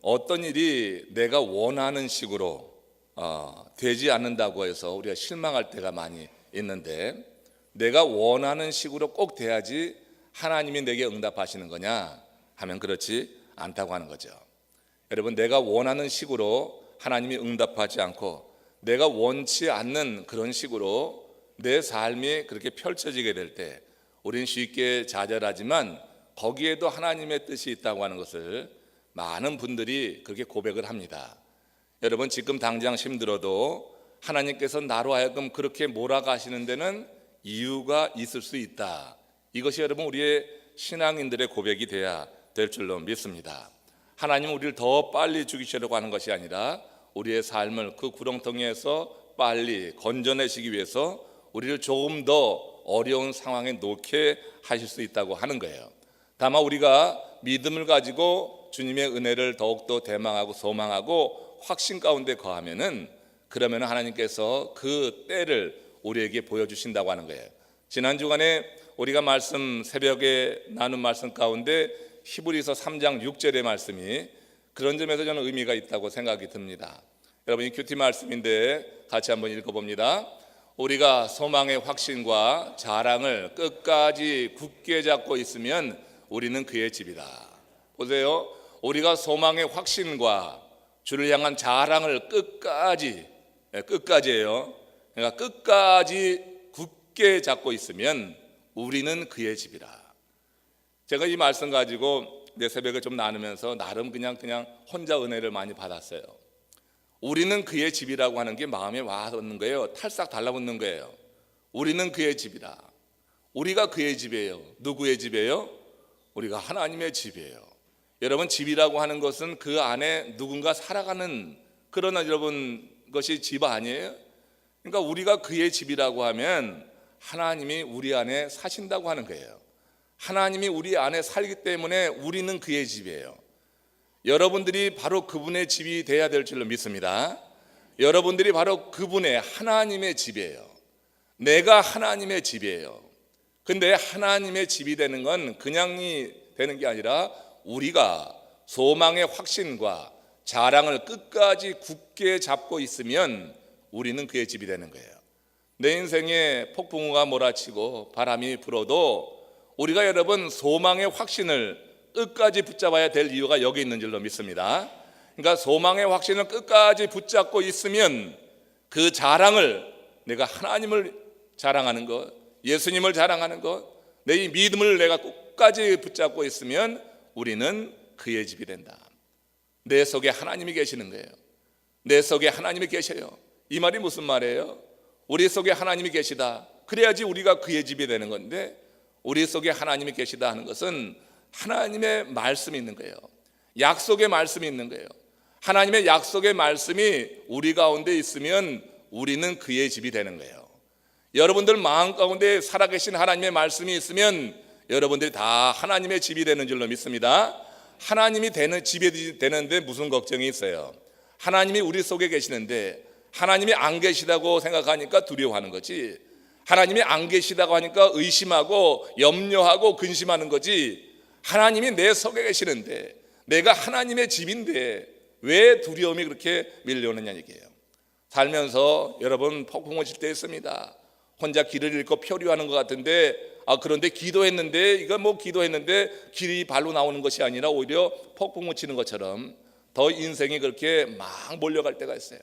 어떤 일이 내가 원하는 식으로 되지 않는다고 해서 우리가 실망할 때가 많이 있는데, 내가 원하는 식으로 꼭 돼야지 하나님이 내게 응답하시는 거냐 하면 그렇지 않다고 하는 거죠. 여러분, 내가 원하는 식으로 하나님이 응답하지 않고 내가 원치 않는 그런 식으로 내 삶이 그렇게 펼쳐지게 될 때 우리는 쉽게 좌절하지만 거기에도 하나님의 뜻이 있다고 하는 것을 많은 분들이 그렇게 고백을 합니다. 여러분, 지금 당장 힘들어도 하나님께서 나로 하여금 그렇게 몰아가시는 데는 이유가 있을 수 있다. 이것이 여러분 우리의 신앙인들의 고백이 돼야 될 줄로 믿습니다. 하나님은 우리를 더 빨리 죽이시려고 하는 것이 아니라 우리의 삶을 그 구렁텅이에서 빨리 건져내시기 위해서 우리를 조금 더 어려운 상황에 놓게 하실 수 있다고 하는 거예요. 다만 우리가 믿음을 가지고 주님의 은혜를 더욱더 대망하고 소망하고 확신 가운데 거하면은, 그러면 하나님께서 그 때를 우리에게 보여주신다고 하는 거예요. 지난 주간에 우리가 새벽에 나눈 말씀 가운데 히브리서 3장 6절의 말씀이 그런 점에서 저는 의미가 있다고 생각이 듭니다. 여러분, 이 큐티 말씀인데 같이 한번 읽어봅니다. 우리가 소망의 확신과 자랑을 끝까지 굳게 잡고 있으면 우리는 그의 집이다. 보세요. 우리가 소망의 확신과 주를 향한 자랑을 끝까지예요. 그러니까 끝까지 굳게 잡고 있으면 우리는 그의 집이라. 제가 이 말씀 가지고 내 새벽을 좀 나누면서 나름 그냥 혼자 은혜를 많이 받았어요. 우리는 그의 집이라고 하는 게 마음에 와닿는 거예요. 탈싹 달라붙는 거예요. 우리는 그의 집이라. 우리가 그의 집이에요. 누구의 집이에요? 우리가 하나님의 집이에요. 여러분, 집이라고 하는 것은 그 안에 누군가 살아가는 그런 여러분 것이 집 아니에요? 그러니까 우리가 그의 집이라고 하면 하나님이 우리 안에 사신다고 하는 거예요. 하나님이 우리 안에 살기 때문에 우리는 그의 집이에요. 여러분들이 바로 그분의 집이 돼야 될 줄로 믿습니다. 여러분들이 바로 그분의 하나님의 집이에요. 내가 하나님의 집이에요. 근데 하나님의 집이 되는 건 그냥이 되는 게 아니라 우리가 소망의 확신과 자랑을 끝까지 굳게 잡고 있으면 우리는 그의 집이 되는 거예요. 내 인생에 폭풍우가 몰아치고 바람이 불어도 우리가 여러분 소망의 확신을 끝까지 붙잡아야 될 이유가 여기 있는 줄로 믿습니다. 그러니까 소망의 확신을 끝까지 붙잡고 있으면 그 자랑을, 내가 하나님을 자랑하는 것, 예수님을 자랑하는 것, 내 이 믿음을 내가 끝까지 붙잡고 있으면 우리는 그의 집이 된다. 내 속에 하나님이 계시는 거예요. 내 속에 하나님이 계셔요. 이 말이 무슨 말이에요? 우리 속에 하나님이 계시다. 그래야지 우리가 그의 집이 되는 건데, 우리 속에 하나님이 계시다 하는 것은 하나님의 말씀이 있는 거예요. 약속의 말씀이 있는 거예요. 하나님의 약속의 말씀이 우리 가운데 있으면 우리는 그의 집이 되는 거예요. 여러분들 마음 가운데 살아계신 하나님의 말씀이 있으면 여러분들이 다 하나님의 집이 되는 줄로 믿습니다. 하나님이 되는 집이 되는데 무슨 걱정이 있어요? 하나님이 우리 속에 계시는데 하나님이 안 계시다고 생각하니까 두려워하는 거지, 하나님이 안 계시다고 하니까 의심하고 염려하고 근심하는 거지, 하나님이 내 속에 계시는데 내가 하나님의 집인데 왜 두려움이 그렇게 밀려오느냐 얘기예요. 살면서 여러분 폭풍우 칠 때 있습니다. 혼자 길을 잃고 표류하는 것 같은데, 그런데 기도했는데 기도했는데 길이 발로 나오는 것이 아니라 오히려 폭풍우 치는 것처럼 더 인생이 그렇게 막 몰려갈 때가 있어요.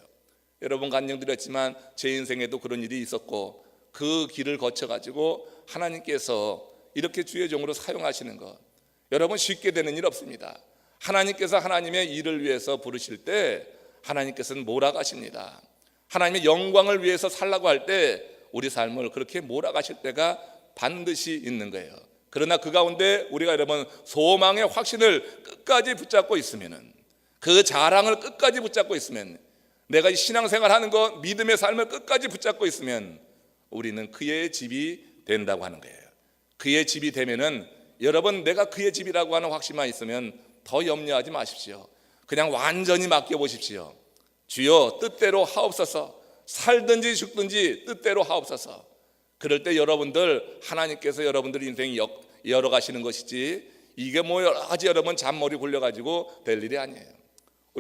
여러분 간증드렸지만 제 인생에도 그런 일이 있었고, 그 길을 거쳐가지고 하나님께서 이렇게 주의 종으로 사용하시는 것, 여러분 쉽게 되는 일 없습니다. 하나님께서 하나님의 일을 위해서 부르실 때 하나님께서는 몰아가십니다. 하나님의 영광을 위해서 살라고 할 때 우리 삶을 그렇게 몰아가실 때가 반드시 있는 거예요. 그러나 그 가운데 우리가 여러분 소망의 확신을 끝까지 붙잡고 있으면은, 그 자랑을 끝까지 붙잡고 있으면, 내가 신앙생활하는 것, 믿음의 삶을 끝까지 붙잡고 있으면 우리는 그의 집이 된다고 하는 거예요. 그의 집이 되면은 여러분, 내가 그의 집이라고 하는 확신만 있으면 더 염려하지 마십시오. 그냥 완전히 맡겨보십시오. 주여 뜻대로 하옵소서. 살든지 죽든지 뜻대로 하옵소서. 그럴 때 여러분들, 하나님께서 여러분들 인생 열어가시는 것이지, 이게 여러 가지 여러분 잔머리 굴려가지고 될 일이 아니에요.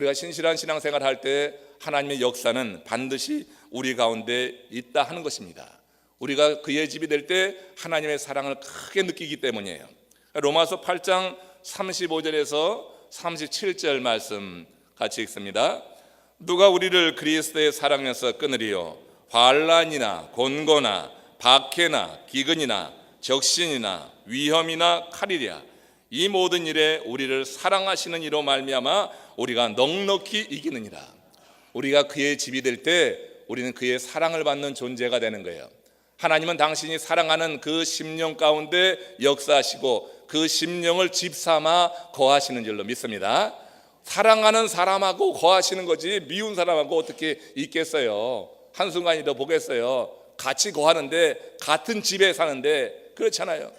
우리가 신실한 신앙생활 할 때 하나님의 역사는 반드시 우리 가운데 있다 하는 것입니다. 우리가 그의 집이 될 때 하나님의 사랑을 크게 느끼기 때문이에요. 로마서 8장 35절에서 37절 말씀 같이 읽습니다. 누가 우리를 그리스도의 사랑에서 끊으리요? 환난이나 곤고나 박해나 기근이나 적신이나 위험이나 칼이랴. 이 모든 일에 우리를 사랑하시는 이로 말미암아 우리가 넉넉히 이기느니라. 우리가 그의 집이 될 때 우리는 그의 사랑을 받는 존재가 되는 거예요. 하나님은 당신이 사랑하는 그 심령 가운데 역사하시고 그 심령을 집 삼아 거하시는 줄로 믿습니다. 사랑하는 사람하고 거하시는 거지 미운 사람하고 어떻게 있겠어요? 한순간이라도 보겠어요? 같이 거하는데 같은 집에 사는데 그렇잖아요.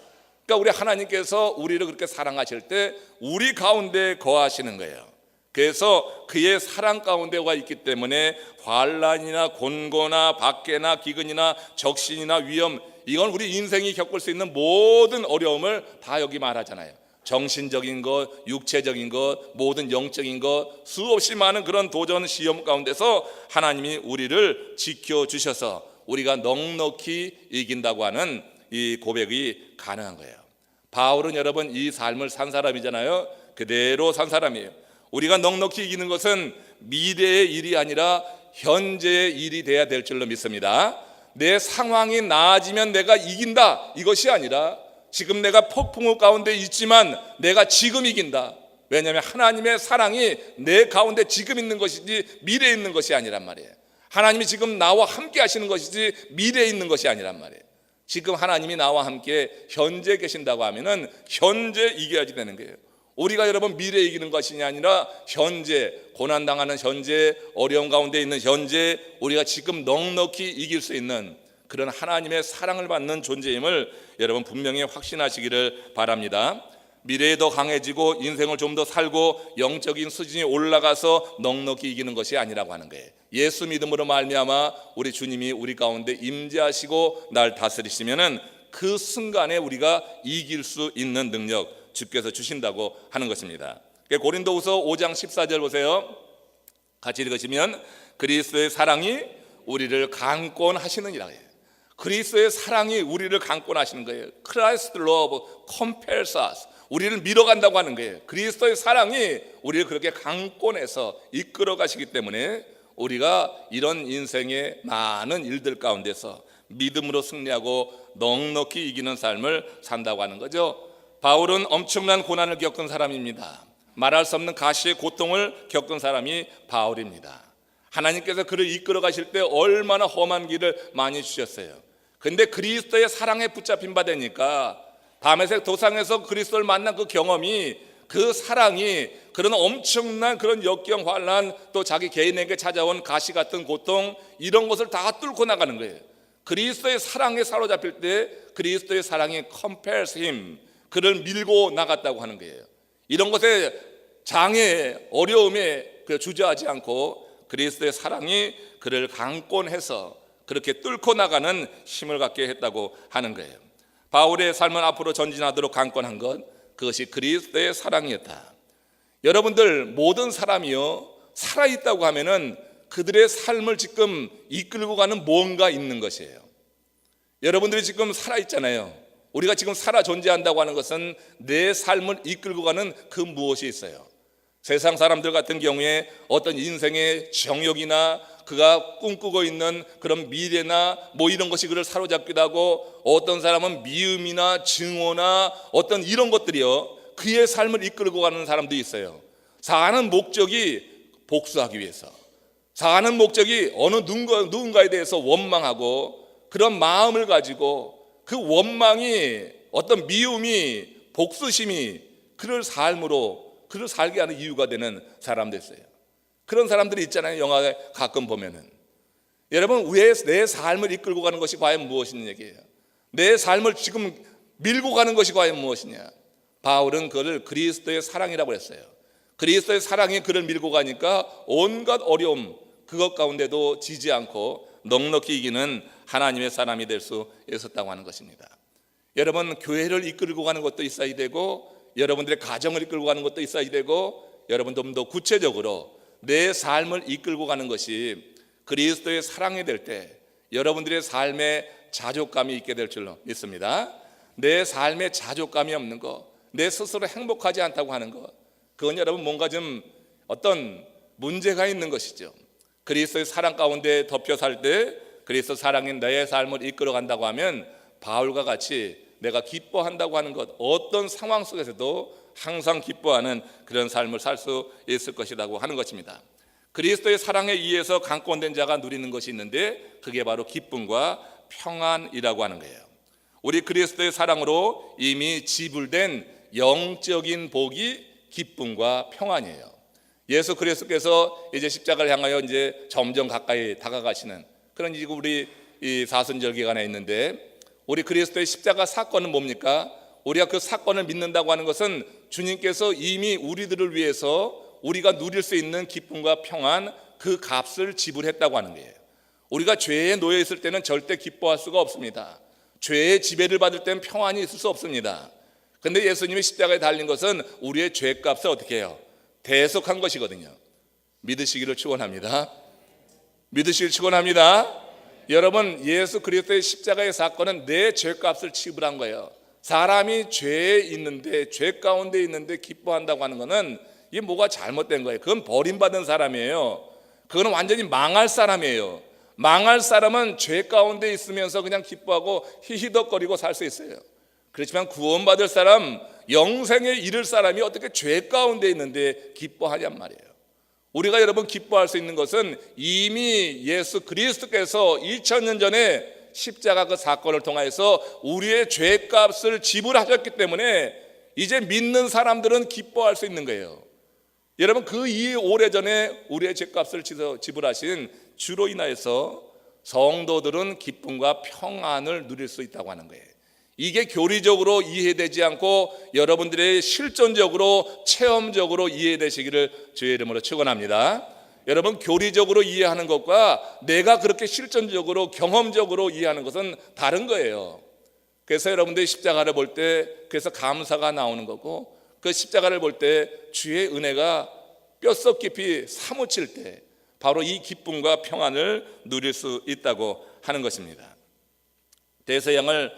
그러니까 우리 하나님께서 우리를 그렇게 사랑하실 때 우리 가운데 거하시는 거예요. 그래서 그의 사랑 가운데가 있기 때문에 환난이나 곤고나 박해나 기근이나 적신이나 위험, 이건 우리 인생이 겪을 수 있는 모든 어려움을 다 여기 말하잖아요. 정신적인 것, 육체적인 것, 모든 영적인 것, 수없이 많은 그런 도전 시험 가운데서 하나님이 우리를 지켜주셔서 우리가 넉넉히 이긴다고 하는 이 고백이 가능한 거예요. 바울은 여러분 이 삶을 산 사람이잖아요. 그대로 산 사람이에요. 우리가 넉넉히 이기는 것은 미래의 일이 아니라 현재의 일이 돼야 될 줄로 믿습니다. 내 상황이 나아지면 내가 이긴다, 이것이 아니라 지금 내가 폭풍우 가운데 있지만 내가 지금 이긴다. 왜냐하면 하나님의 사랑이 내 가운데 지금 있는 것이지 미래에 있는 것이 아니란 말이에요. 하나님이 지금 나와 함께 하시는 것이지 미래에 있는 것이 아니란 말이에요. 지금 하나님이 나와 함께 현재 계신다고 하면은 현재 이겨야지 되는 거예요. 우리가 여러분 미래에 이기는 것이 아니라 현재, 고난당하는 현재, 어려움 가운데 있는 현재, 우리가 지금 넉넉히 이길 수 있는 그런 하나님의 사랑을 받는 존재임을 여러분 분명히 확신하시기를 바랍니다. 미래에 더 강해지고 인생을 좀 더 살고 영적인 수준이 올라가서 넉넉히 이기는 것이 아니라고 하는 거예요. 예수 믿음으로 말미암아 우리 주님이 우리 가운데 임재하시고 날 다스리시면은 그 순간에 우리가 이길 수 있는 능력 주께서 주신다고 하는 것입니다. 고린도후서 5장 14절 보세요. 같이 읽으시면 그리스도의 사랑이 우리를 강권하시느니라 해요. 그리스도의 사랑이 우리를 강권하시는 거예요. Christ's love compels us. 우리를 밀어간다고 하는 거예요. 그리스도의 사랑이 우리를 그렇게 강권해서 이끌어 가시기 때문에 우리가 이런 인생의 많은 일들 가운데서 믿음으로 승리하고 넉넉히 이기는 삶을 산다고 하는 거죠. 바울은 엄청난 고난을 겪은 사람입니다. 말할 수 없는 가시의 고통을 겪은 사람이 바울입니다. 하나님께서 그를 이끌어 가실 때 얼마나 험한 길을 많이 주셨어요. 근데 그리스도의 사랑에 붙잡힌 바 되니까 다메섹 도상에서 그리스도를 만난 그 경험이, 그 사랑이 그런 엄청난 그런 역경 환난, 또 자기 개인에게 찾아온 가시 같은 고통, 이런 것을 다 뚫고 나가는 거예요. 그리스도의 사랑에 사로잡힐 때 그리스도의 사랑이 compels him, 그를 밀고 나갔다고 하는 거예요. 이런 것에 장애, 어려움에 주저하지 않고 그리스도의 사랑이 그를 강권해서 그렇게 뚫고 나가는 힘을 갖게 했다고 하는 거예요. 바울의 삶은 앞으로 전진하도록 강권한 것, 그것이 그리스도의 사랑이었다. 여러분들 모든 사람이요 살아있다고 하면은 그들의 삶을 지금 이끌고 가는 뭔가 있는 것이에요. 여러분들이 지금 살아있잖아요. 우리가 지금 살아 존재한다고 하는 것은 내 삶을 이끌고 가는 그 무엇이 있어요. 세상 사람들 같은 경우에 어떤 인생의 정욕이나 그가 꿈꾸고 있는 그런 미래나 뭐 이런 것이 그를 사로잡기도 하고, 어떤 사람은 미움이나 증오나 어떤 이런 것들이요 그의 삶을 이끌고 가는 사람도 있어요. 사는 목적이 복수하기 위해서, 사는 목적이 어느 누군가에 대해서 원망하고 그런 마음을 가지고 그 원망이, 어떤 미움이, 복수심이 그를 삶으로 그를 살게 하는 이유가 되는 사람도 있어요. 그런 사람들이 있잖아요. 영화에 가끔 보면은. 여러분, 왜 내 삶을 이끌고 가는 것이 과연 무엇이냐 얘기예요. 내 삶을 지금 밀고 가는 것이 과연 무엇이냐. 바울은 그를 그리스도의 사랑이라고 했어요. 그리스도의 사랑이 그를 밀고 가니까 온갖 어려움 그것 가운데도 지지 않고 넉넉히 이기는 하나님의 사람이 될 수 있었다고 하는 것입니다. 여러분, 교회를 이끌고 가는 것도 있어야 되고, 여러분들의 가정을 이끌고 가는 것도 있어야 되고, 여러분 좀 더 구체적으로 내 삶을 이끌고 가는 것이 그리스도의 사랑이 될 때 여러분들의 삶에 자족감이 있게 될 줄로 믿습니다. 내 삶에 자족감이 없는 것, 내 스스로 행복하지 않다고 하는 것, 그건 여러분 뭔가 좀 어떤 문제가 있는 것이죠. 그리스도의 사랑 가운데 덮여 살 때 그리스도 사랑인 내 삶을 이끌어 간다고 하면 바울과 같이 내가 기뻐한다고 하는 것, 어떤 상황 속에서도 항상 기뻐하는 그런 삶을 살 수 있을 것이라고 하는 것입니다. 그리스도의 사랑에 의해서 강권된 자가 누리는 것이 있는데 그게 바로 기쁨과 평안이라고 하는 거예요. 우리 그리스도의 사랑으로 이미 지불된 영적인 복이 기쁨과 평안이에요. 예수 그리스도께서 이제 십자가를 향하여 이제 점점 가까이 다가가시는 그런 우리 이 사순절 기간에 있는데, 우리 그리스도의 십자가 사건은 뭡니까? 우리가 그 사건을 믿는다고 하는 것은 주님께서 이미 우리들을 위해서 우리가 누릴 수 있는 기쁨과 평안, 그 값을 지불했다고 하는 거예요. 우리가 죄에 놓여 있을 때는 절대 기뻐할 수가 없습니다. 죄의 지배를 받을 때는 평안이 있을 수 없습니다. 그런데 예수님이 십자가에 달린 것은 우리의 죄값을 어떻게 해요? 대속한 것이거든요. 믿으시기를 축원합니다. 믿으시기를 축원합니다. 여러분, 예수 그리스도의 십자가의 사건은 내 죄값을 지불한 거예요. 사람이 죄에 있는데, 죄 가운데 있는데 기뻐한다고 하는 것은 이게 뭐가 잘못된 거예요. 그건 버림받은 사람이에요. 그건 완전히 망할 사람이에요. 망할 사람은 죄 가운데 있으면서 그냥 기뻐하고 히히덕거리고 살 수 있어요. 그렇지만 구원받을 사람, 영생에 이를 사람이 어떻게 죄 가운데 있는데 기뻐하냔 말이에요. 우리가 여러분 기뻐할 수 있는 것은 이미 예수 그리스도께서 2000년 전에 십자가 그 사건을 통해서 우리의 죄값을 지불하셨기 때문에 이제 믿는 사람들은 기뻐할 수 있는 거예요. 여러분, 그 이후 오래전에 우리의 죄값을 지불하신 주로 인하여서 성도들은 기쁨과 평안을 누릴 수 있다고 하는 거예요. 이게 교리적으로 이해되지 않고 여러분들의 실존적으로 체험적으로 이해되시기를 주의 이름으로 축원합니다. 여러분, 교리적으로 이해하는 것과 내가 그렇게 실존적으로 경험적으로 이해하는 것은 다른 거예요. 그래서 여러분들이 십자가를 볼 때 그래서 감사가 나오는 거고, 그 십자가를 볼 때 주의 은혜가 뼛속 깊이 사무칠 때 바로 이 기쁨과 평안을 누릴 수 있다고 하는 것입니다. 대서양을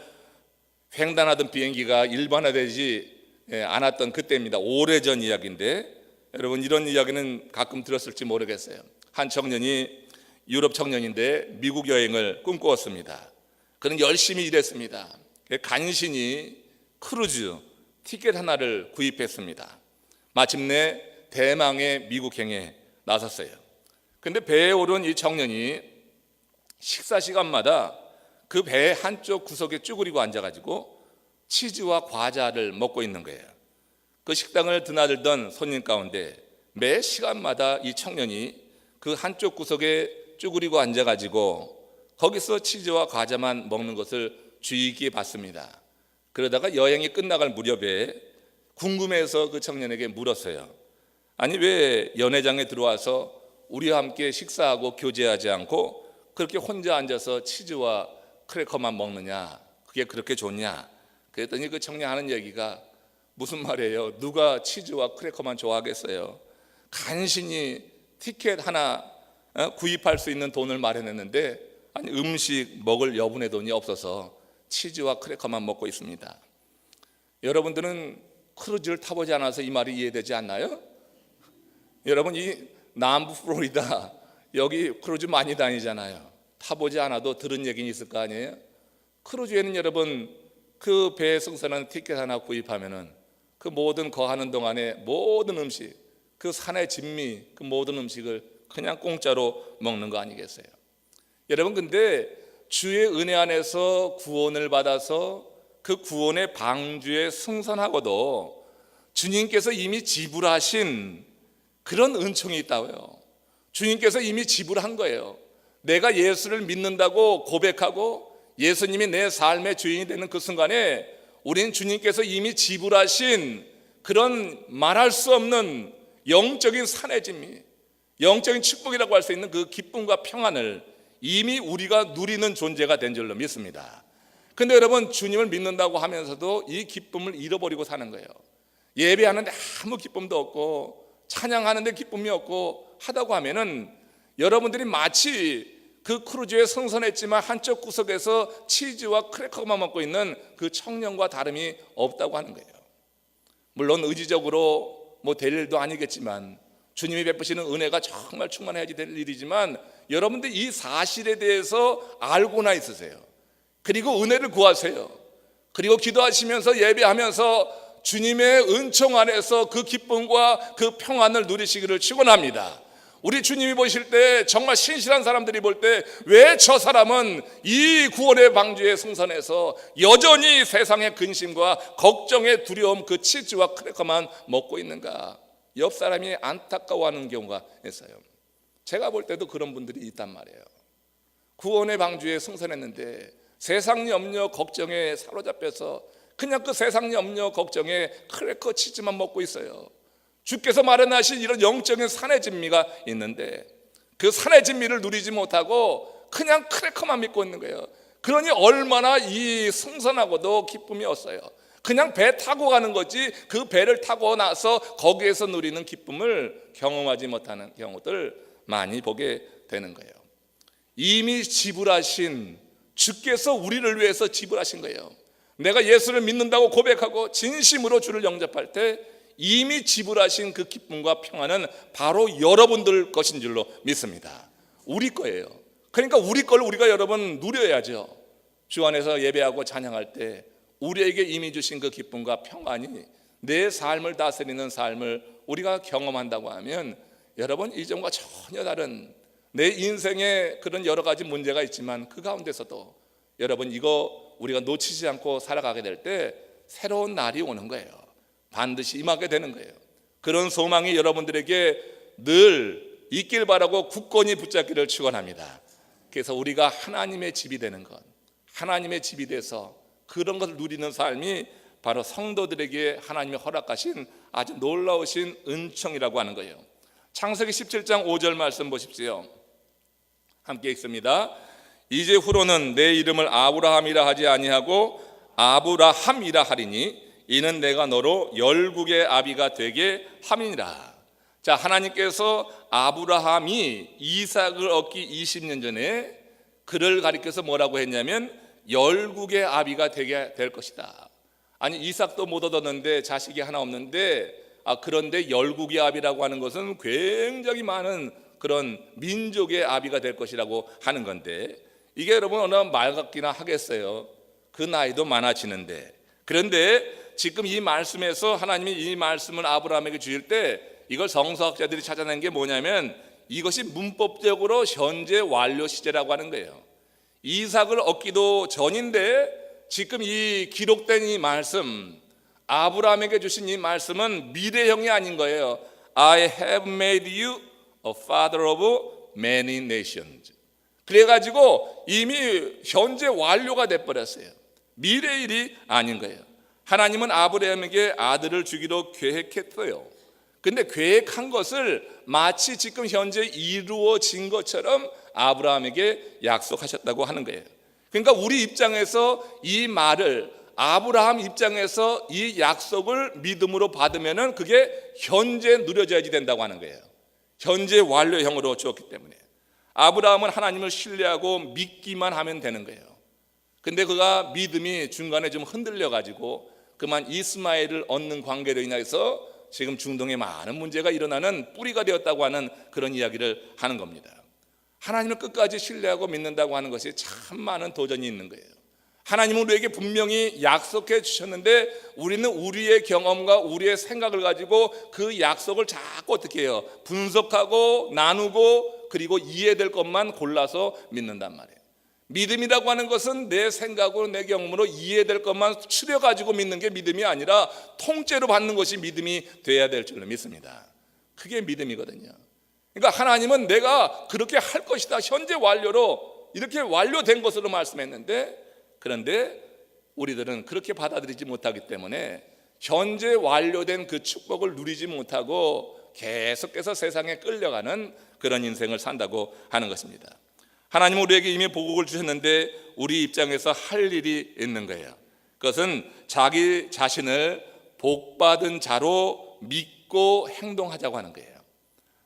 횡단하던 비행기가 일반화되지 않았던 그때입니다. 오래전 이야기인데, 여러분 이런 이야기는 가끔 들었을지 모르겠어요. 한 청년이, 유럽 청년인데 미국 여행을 꿈꾸었습니다. 그는 열심히 일했습니다. 간신히 크루즈 티켓 하나를 구입했습니다. 마침내 대망의 미국행에 나섰어요. 근데 배에 오른 이 청년이 식사 시간마다 그 배 한쪽 구석에 쭈그리고 앉아가지고 치즈와 과자를 먹고 있는 거예요. 그 식당을 드나들던 손님 가운데 매 시간마다 이 청년이 그 한쪽 구석에 쭈그리고 앉아가지고 거기서 치즈와 과자만 먹는 것을 주의 깊게 봤습니다. 그러다가 여행이 끝나갈 무렵에 궁금해서 그 청년에게 물었어요. 아니, 왜 연회장에 들어와서 우리와 함께 식사하고 교제하지 않고 그렇게 혼자 앉아서 치즈와 크래커만 먹느냐? 그게 그렇게 좋냐? 그랬더니 그 청년 하는 얘기가 무슨 말이에요? 누가 치즈와 크래커만 좋아하겠어요? 간신히 티켓 하나 구입할 수 있는 돈을 마련했는데, 아니, 음식 먹을 여분의 돈이 없어서 치즈와 크래커만 먹고 있습니다. 여러분들은 크루즈를 타보지 않아서 이 말이 이해되지 않나요? 여러분, 이 남부 플로리다 여기 크루즈 많이 다니잖아요. 타보지 않아도 들은 얘기는 있을 거 아니에요? 크루즈에는 여러분 그 배에 승선하는 티켓 하나 구입하면은 그 모든 거하는 동안에 모든 음식, 그 산의 진미, 그 모든 음식을 그냥 공짜로 먹는 거 아니겠어요? 여러분, 근데 주의 은혜 안에서 구원을 받아서 그 구원의 방주에 승선하고도 주님께서 이미 지불하신 그런 은총이 있다고요. 주님께서 이미 지불한 거예요. 내가 예수를 믿는다고 고백하고 예수님이 내 삶의 주인이 되는 그 순간에 우리는 주님께서 이미 지불하신 그런 말할 수 없는 영적인 산의 진미, 영적인 축복이라고 할 수 있는 그 기쁨과 평안을 이미 우리가 누리는 존재가 된 줄로 믿습니다. 근데 여러분, 주님을 믿는다고 하면서도 이 기쁨을 잃어버리고 사는 거예요. 예배하는데 아무 기쁨도 없고, 찬양하는데 기쁨이 없고, 하다고 하면은 여러분들이 마치 그 크루즈에 승선했지만 한쪽 구석에서 치즈와 크래커만 먹고 있는 그 청년과 다름이 없다고 하는 거예요. 물론 의지적으로 될 일도 아니겠지만 주님이 베푸시는 은혜가 정말 충만해야지 될 일이지만 여러분들 이 사실에 대해서 알고나 있으세요. 그리고 은혜를 구하세요. 그리고 기도하시면서 예배하면서 주님의 은총 안에서 그 기쁨과 그 평안을 누리시기를 축원합니다. 우리 주님이 보실 때 정말 신실한 사람들이 볼 때 왜 저 사람은 이 구원의 방주에 승선해서 여전히 세상의 근심과 걱정의 두려움 그 치즈와 크래커만 먹고 있는가? 옆 사람이 안타까워하는 경우가 있어요. 제가 볼 때도 그런 분들이 있단 말이에요. 구원의 방주에 승선했는데 세상 염려 걱정에 사로잡혀서 그냥 그 세상 염려 걱정에 크래커 치즈만 먹고 있어요. 주께서 마련하신 이런 영적인 산의 진미가 있는데 그 산의 진미를 누리지 못하고 그냥 크래커만 믿고 있는 거예요. 그러니 얼마나 이 승선하고도 기쁨이 없어요. 그냥 배 타고 가는 거지 그 배를 타고 나서 거기에서 누리는 기쁨을 경험하지 못하는 경우들 많이 보게 되는 거예요. 이미 지불하신 주께서 우리를 위해서 지불하신 거예요. 내가 예수를 믿는다고 고백하고 진심으로 주를 영접할 때 이미 지불하신 그 기쁨과 평안은 바로 여러분들 것인 줄로 믿습니다. 우리 거예요. 그러니까 우리 걸 우리가 여러분 누려야죠. 주 안에서 예배하고 찬양할 때 우리에게 이미 주신 그 기쁨과 평안이 내 삶을 다스리는 삶을 우리가 경험한다고 하면 여러분 이전과 전혀 다른 내 인생에 그런 여러 가지 문제가 있지만 그 가운데서도 여러분 이거 우리가 놓치지 않고 살아가게 될 때 새로운 날이 오는 거예요. 반드시 임하게 되는 거예요. 그런 소망이 여러분들에게 늘 있길 바라고 굳건히 붙잡기를 축원합니다. 그래서 우리가 하나님의 집이 되는 것, 하나님의 집이 돼서 그런 것을 누리는 삶이 바로 성도들에게 하나님이 허락하신 아주 놀라우신 은총이라고 하는 거예요. 창세기 17장 5절 말씀 보십시오. 함께 읽습니다. 이제 후로는 내 이름을 아브라함이라 하지 아니하고 아브라함이라 하리니 이는 내가 너로 열국의 아비가 되게 함이니라. 자, 하나님께서 아브라함이 이삭을 얻기 20년 전에 그를 가리켜서 뭐라고 했냐면 열국의 아비가 되게 될 것이다. 아니 이삭도 못 얻었는데 자식이 하나 없는데 그런데 열국의 아비라고 하는 것은 굉장히 많은 그런 민족의 아비가 될 것이라고 하는 건데 이게 여러분 어느 말 같기나 하겠어요. 그 나이도 많아지는데. 그런데 지금 이 말씀에서 하나님이 이 말씀을 아브라함에게 주실 때 이걸 성서학자들이 찾아낸 게 뭐냐면 이것이 문법적으로 현재 완료 시제라고 하는 거예요. 이삭을 얻기도 전인데 지금 이 기록된 이 말씀 아브라함에게 주신 이 말씀은 미래형이 아닌 거예요. I have made you a father of many nations. 그래가지고 이미 현재 완료가 돼버렸어요. 미래 일이 아닌 거예요. 하나님은 아브라함에게 아들을 주기로 계획했어요. 근데 계획한 것을 마치 지금 현재 이루어진 것처럼 아브라함에게 약속하셨다고 하는 거예요. 그러니까 우리 입장에서 이 말을 아브라함 입장에서 이 약속을 믿음으로 받으면은 그게 현재 누려져야지 된다고 하는 거예요. 현재 완료형으로 주었기 때문에 아브라함은 하나님을 신뢰하고 믿기만 하면 되는 거예요. 근데 그가 믿음이 중간에 좀 흔들려 가지고 그만 이스마엘을 얻는 관계로 인해서 지금 중동에 많은 문제가 일어나는 뿌리가 되었다고 하는 그런 이야기를 하는 겁니다. 하나님을 끝까지 신뢰하고 믿는다고 하는 것이 참 많은 도전이 있는 거예요. 하나님은 우리에게 분명히 약속해 주셨는데 우리는 우리의 경험과 우리의 생각을 가지고 그 약속을 자꾸 어떻게 해요? 분석하고 나누고 그리고 이해될 것만 골라서 믿는단 말이에요. 믿음이라고 하는 것은 내 생각으로 내 경험으로 이해될 것만 추려가지고 믿는 게 믿음이 아니라 통째로 받는 것이 믿음이 돼야 될 줄로 믿습니다. 그게 믿음이거든요. 그러니까 하나님은 내가 그렇게 할 것이다. 현재 완료로 이렇게 완료된 것으로 말씀했는데 그런데 우리들은 그렇게 받아들이지 못하기 때문에 현재 완료된 그 축복을 누리지 못하고 계속해서 세상에 끌려가는 그런 인생을 산다고 하는 것입니다. 하나님은 우리에게 이미 복을 주셨는데 우리 입장에서 할 일이 있는 거예요. 그것은 자기 자신을 복받은 자로 믿고 행동하자고 하는 거예요.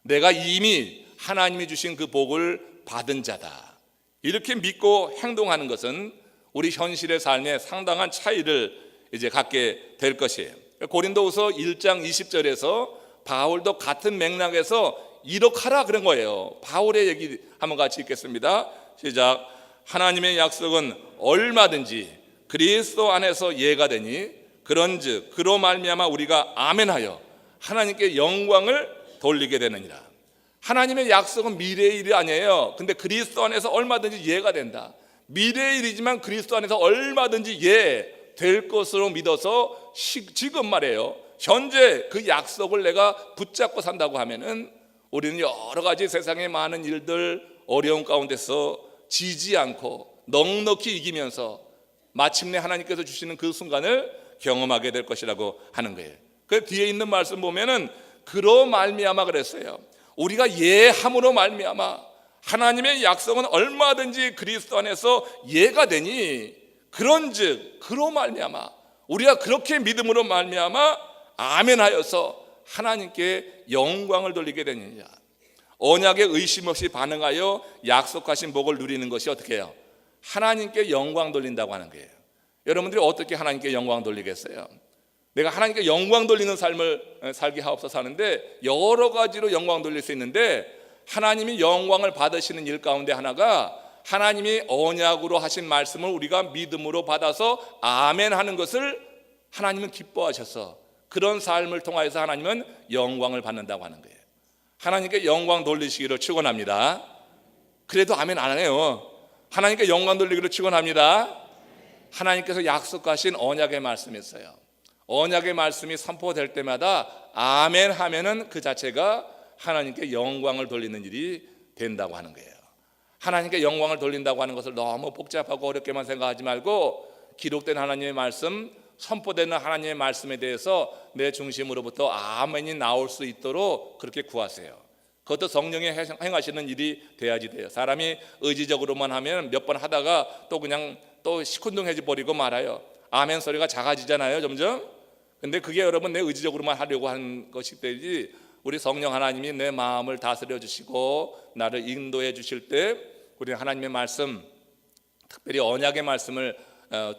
내가 이미 하나님이 주신 그 복을 받은 자다. 이렇게 믿고 행동하는 것은 우리 현실의 삶에 상당한 차이를 이제 갖게 될 것이에요. 고린도후서 1장 20절에서 바울도 같은 맥락에서 이렇게 하라 그런 거예요. 바울의 얘기 한번 같이 읽겠습니다. 시작. 하나님의 약속은 얼마든지 그리스도 안에서 예가 되니 그런즉 그로 말미암아 우리가 아멘하여 하나님께 영광을 돌리게 되느니라. 하나님의 약속은 미래의 일이 아니에요. 근데 그리스도 안에서 얼마든지 예가 된다. 미래의 일이지만 그리스도 안에서 얼마든지 예 될 것으로 믿어서 지금 말이에요. 현재 그 약속을 내가 붙잡고 산다고 하면은 우리는 여러 가지 세상의 많은 일들 어려운 가운데서 지지 않고 넉넉히 이기면서 마침내 하나님께서 주시는 그 순간을 경험하게 될 것이라고 하는 거예요. 그 뒤에 있는 말씀 보면은 그로 말미암아 그랬어요. 우리가 예함으로 말미암아 하나님의 약속은 얼마든지 그리스도 안에서 예가 되니 그런즉 그로 말미암아 우리가 그렇게 믿음으로 말미암아 아멘하여서 하나님께 영광을 돌리게 되느냐. 언약에 의심 없이 반응하여 약속하신 복을 누리는 것이 어떻게 해요? 하나님께 영광 돌린다고 하는 거예요. 여러분들이 어떻게 하나님께 영광 돌리겠어요? 내가 하나님께 영광 돌리는 삶을 살게 하옵소서 하는데 여러 가지로 영광 돌릴 수 있는데 하나님이 영광을 받으시는 일 가운데 하나가 하나님이 언약으로 하신 말씀을 우리가 믿음으로 받아서 아멘 하는 것을 하나님은 기뻐하셔서 그런 삶을 통하여서 하나님은 영광을 받는다고 하는 거예요. 하나님께 영광 돌리시기를 축원합니다. 그래도 아멘 안 해요. 하나님께 영광 돌리기를 축원합니다. 하나님께서 약속하신 언약의 말씀이 있어요. 언약의 말씀이 선포될 때마다 아멘 하면은 그 자체가 하나님께 영광을 돌리는 일이 된다고 하는 거예요. 하나님께 영광을 돌린다고 하는 것을 너무 복잡하고 어렵게만 생각하지 말고 기록된 하나님의 말씀, 선포되는 하나님의 말씀에 대해서 내 중심으로부터 아멘이 나올 수 있도록 그렇게 구하세요. 그것도 성령이 행하시는 일이 돼야지 돼요. 사람이 의지적으로만 하면 몇 번 하다가 또 그냥 또 시큰둥해져 버리고 말아요. 아멘 소리가 작아지잖아요, 점점. 근데 그게 여러분 내 의지적으로만 하려고 하는 것이 되지, 우리 성령 하나님이 내 마음을 다스려 주시고 나를 인도해 주실 때 우리 하나님의 말씀, 특별히 언약의 말씀을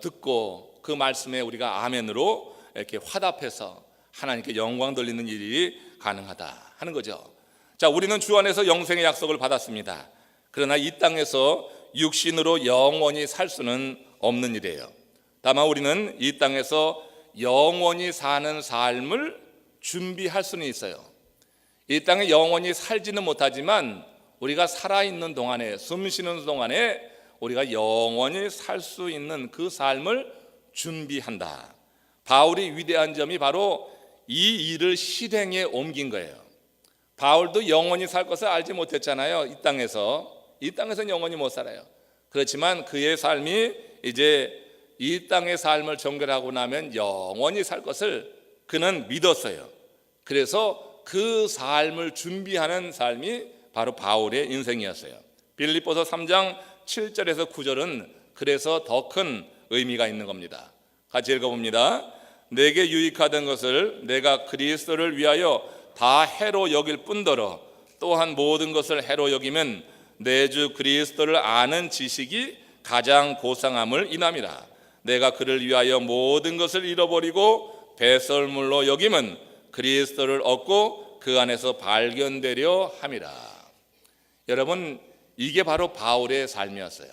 듣고 그 말씀에 우리가 아멘으로 이렇게 화답해서 하나님께 영광 돌리는 일이 가능하다 하는 거죠. 자, 우리는 주 안에서 영생의 약속을 받았습니다. 그러나 이 땅에서 육신으로 영원히 살 수는 없는 일이에요. 다만 우리는 이 땅에서 영원히 사는 삶을 준비할 수는 있어요. 이 땅에 영원히 살지는 못하지만 우리가 살아있는 동안에, 숨 쉬는 동안에 우리가 영원히 살 수 있는 그 삶을 준비한다. 바울이 위대한 점이 바로 이 일을 실행에 옮긴 거예요. 바울도 영원히 살 것을 알지 못했잖아요. 이 땅에서는 영원히 못 살아요. 그렇지만 그의 삶이 이제 이 땅의 삶을 정결하고 나면 영원히 살 것을 그는 믿었어요. 그래서 그 삶을 준비하는 삶이 바로 바울의 인생이었어요. 빌립보서 3장 7절에서 9절은 그래서 더 큰 의미가 있는 겁니다. 같이 읽어봅니다. 내게 유익하던 것을 내가 그리스도를 위하여 다 해로 여길 뿐더러 또한 모든 것을 해로 여기면 내 주 그리스도를 아는 지식이 가장 고상함을 인함이라. 내가 그를 위하여 모든 것을 잃어버리고 배설물로 여김은 그리스도를 얻고 그 안에서 발견되려 함이라. 여러분, 이게 바로 바울의 삶이었어요.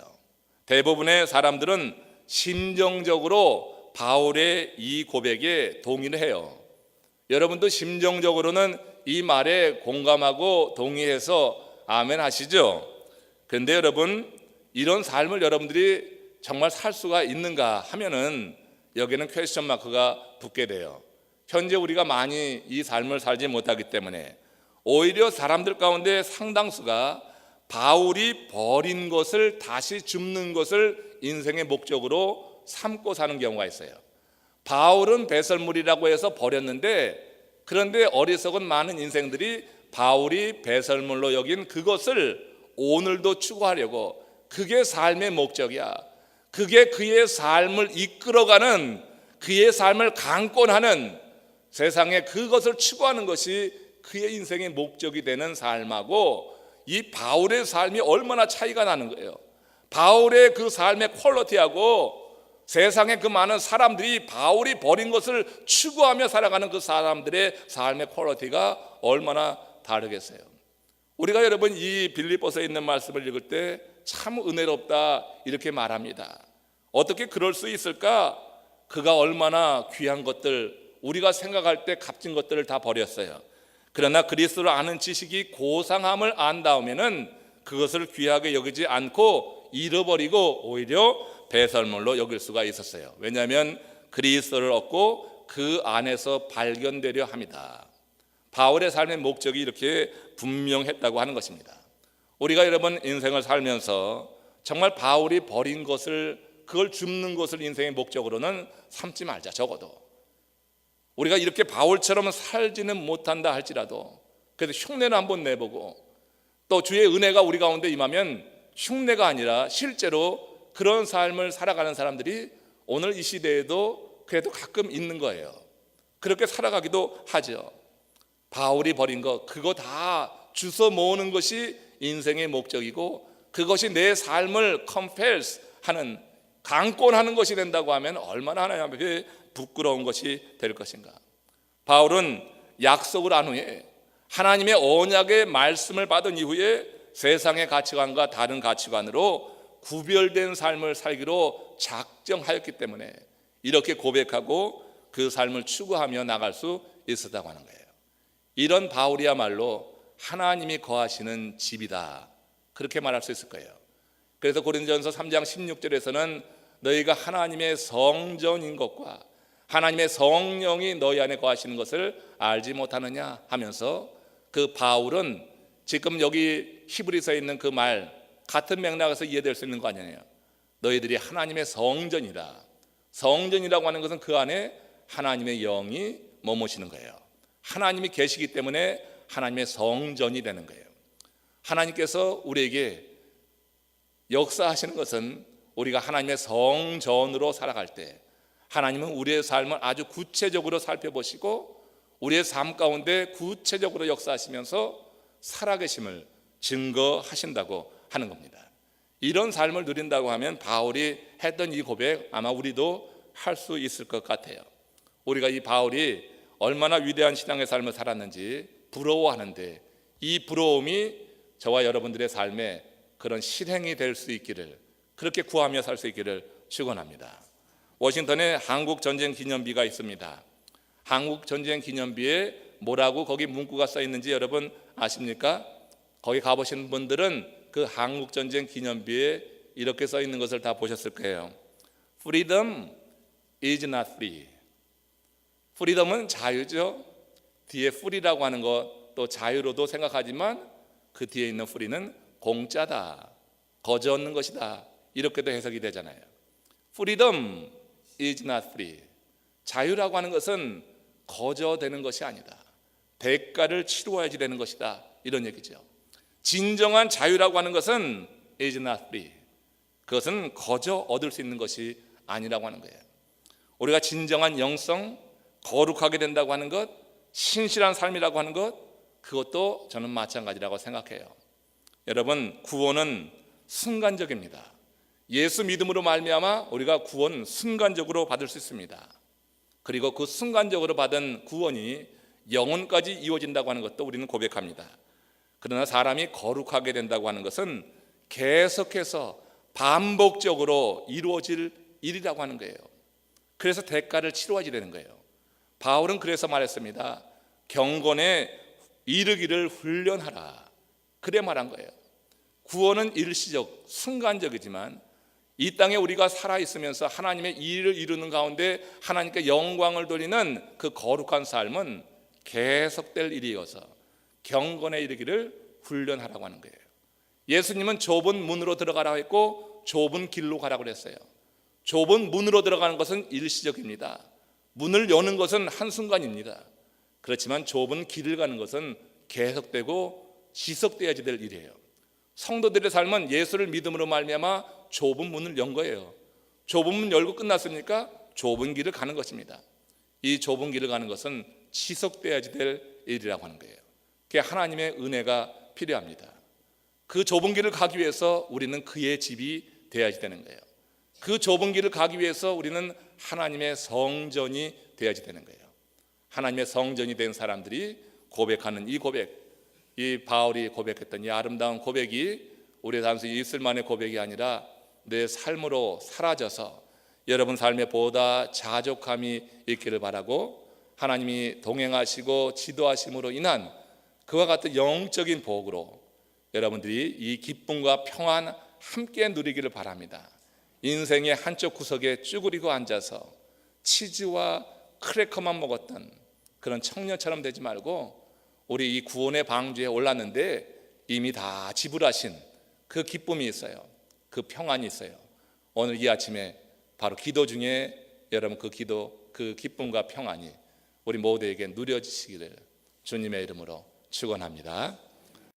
대부분의 사람들은 심정적으로 바울의 이 고백에 동의를 해요. 여러분도 심정적으로는 이 말에 공감하고 동의해서 아멘 하시죠? 그런데 여러분, 이런 삶을 여러분들이 정말 살 수가 있는가 하면은 여기는 퀘스천 마크가 붙게 돼요. 현재 우리가 많이 이 삶을 살지 못하기 때문에 오히려 사람들 가운데 상당수가 바울이 버린 것을 다시 줍는 것을 인생의 목적으로 삼고 사는 경우가 있어요. 바울은 배설물이라고 해서 버렸는데, 그런데 어리석은 많은 인생들이 바울이 배설물로 여긴 그것을 오늘도 추구하려고, 그게 삶의 목적이야, 그게 그의 삶을 이끌어가는, 그의 삶을 강권하는, 세상에 그것을 추구하는 것이 그의 인생의 목적이 되는 삶하고 이 바울의 삶이 얼마나 차이가 나는 거예요. 바울의 그 삶의 퀄리티하고 세상의 그 많은 사람들이 바울이 버린 것을 추구하며 살아가는 그 사람들의 삶의 퀄리티가 얼마나 다르겠어요. 우리가 여러분 이 빌립보서에 있는 말씀을 읽을 때 참 은혜롭다 이렇게 말합니다. 어떻게 그럴 수 있을까? 그가 얼마나 귀한 것들, 우리가 생각할 때 값진 것들을 다 버렸어요. 그러나 그리스도를 아는 지식이 고상함을 안 다음에는 그것을 귀하게 여기지 않고 잃어버리고 오히려 배설물로 여길 수가 있었어요. 왜냐하면 그리스도를 얻고 그 안에서 발견되려 합니다. 바울의 삶의 목적이 이렇게 분명했다고 하는 것입니다. 우리가 여러분 인생을 살면서 정말 바울이 버린 것을, 그걸 줍는 것을 인생의 목적으로는 삼지 말자. 적어도 우리가 이렇게 바울처럼 살지는 못한다 할지라도 그래도 흉내는 한번 내보고, 또 주의 은혜가 우리 가운데 임하면 흉내가 아니라 실제로 그런 삶을 살아가는 사람들이 오늘 이 시대에도 그래도 가끔 있는 거예요. 그렇게 살아가기도 하죠. 바울이 버린 거, 그거 다 주워 모으는 것이 인생의 목적이고 그것이 내 삶을 컴펠스 하는, 강권하는 것이 된다고 하면 얼마나 하나님께 부끄러운 것이 될 것인가. 바울은 약속을 한 후에 하나님의 언약의 말씀을 받은 이후에 세상의 가치관과 다른 가치관으로 구별된 삶을 살기로 작정하였기 때문에 이렇게 고백하고 그 삶을 추구하며 나갈 수 있었다고 하는 거예요. 이런 바울이야말로 하나님이 거하시는 집이다, 그렇게 말할 수 있을 거예요. 그래서 고린도전서 3장 16절에서는 너희가 하나님의 성전인 것과 하나님의 성령이 너희 안에 거하시는 것을 알지 못하느냐 하면서, 그 바울은 지금 여기 히브리서에 있는 그 말 같은 맥락에서 이해될 수 있는 거 아니에요. 너희들이 하나님의 성전이다. 성전이라고 하는 것은 그 안에 하나님의 영이 머무시는 거예요. 하나님이 계시기 때문에 하나님의 성전이 되는 거예요. 하나님께서 우리에게 역사하시는 것은 우리가 하나님의 성전으로 살아갈 때 하나님은 우리의 삶을 아주 구체적으로 살펴보시고 우리의 삶 가운데 구체적으로 역사하시면서 살아계심을 증거하신다고 하는 겁니다. 이런 삶을 누린다고 하면 바울이 했던 이 고백 아마 우리도 할 수 있을 것 같아요. 우리가 이 바울이 얼마나 위대한 신앙의 삶을 살았는지 부러워하는데, 이 부러움이 저와 여러분들의 삶에 그런 실행이 될 수 있기를, 그렇게 구하며 살 수 있기를 축원합니다. 워싱턴에 한국전쟁기념비가 있습니다. 한국전쟁기념비에 뭐라고 거기 문구가 써 있는지 여러분 아십니까? 거기 가보신 분들은 그 한국전쟁기념비에 이렇게 써 있는 것을 다 보셨을 거예요. Freedom is not free. 프리덤은 자유죠. 뒤에 free라고 하는 것, 또 자유로도 생각하지만 그 뒤에 있는 free는 공짜다, 거저 얻는 것이다, 이렇게도 해석이 되잖아요. Freedom is not free. 자유라고 하는 것은 거저 되는 것이 아니다, 대가를 치루어야지 되는 것이다, 이런 얘기죠. 진정한 자유라고 하는 것은 is not free. 그것은 거저 얻을 수 있는 것이 아니라고 하는 거예요. 우리가 진정한 영성, 거룩하게 된다고 하는 것, 신실한 삶이라고 하는 것, 그것도 저는 마찬가지라고 생각해요. 여러분, 구원은 순간적입니다. 예수 믿음으로 말미암아 우리가 구원 순간적으로 받을 수 있습니다. 그리고 그 순간적으로 받은 구원이 영혼까지 이어진다고 하는 것도 우리는 고백합니다. 그러나 사람이 거룩하게 된다고 하는 것은 계속해서 반복적으로 이루어질 일이라고 하는 거예요. 그래서 대가를 치러야지 되는 거예요. 바울은 그래서 말했습니다. 경건에 이르기를 훈련하라, 그래 말한 거예요. 구원은 일시적, 순간적이지만 이 땅에 우리가 살아있으면서 하나님의 일을 이루는 가운데 하나님께 영광을 돌리는 그 거룩한 삶은 계속될 일이어서 경건에 이르기를 훈련하라고 하는 거예요. 예수님은 좁은 문으로 들어가라고 했고 좁은 길로 가라고 그랬어요. 좁은 문으로 들어가는 것은 일시적입니다. 문을 여는 것은 한순간입니다. 그렇지만 좁은 길을 가는 것은 계속되고 지속돼야지 될 일이에요. 성도들의 삶은 예수를 믿음으로 말미암아 좁은 문을 연 거예요. 좁은 문 열고 끝났습니까? 좁은 길을 가는 것입니다. 이 좁은 길을 가는 것은 지속돼야지 될 일이라고 하는 거예요. 그게 하나님의 은혜가 필요합니다. 그 좁은 길을 가기 위해서 우리는 그의 집이 되어야지 되는 거예요. 그 좁은 길을 가기 위해서 우리는 하나님의 성전이 되어야지 되는 거예요. 하나님의 성전이 된 사람들이 고백하는 이 고백, 이 바울이 고백했던 이 아름다운 고백이 우리 단순히 입술만의 고백이 아니라 내 삶으로 사라져서 여러분 삶에 보다 자족함이 있기를 바라고, 하나님이 동행하시고 지도하심으로 인한 그와 같은 영적인 복으로 여러분들이 이 기쁨과 평안 함께 누리기를 바랍니다. 인생의 한쪽 구석에 쭈그리고 앉아서 치즈와 크래커만 먹었던 그런 청년처럼 되지 말고, 우리 이 구원의 방주에 올랐는데 이미 다 지불하신 그 기쁨이 있어요. 그 평안이 있어요. 오늘 이 아침에 바로 기도 중에 여러분 그 기도, 그 기쁨과 평안이 우리 모두에게 누려지시기를 주님의 이름으로 축원합니다.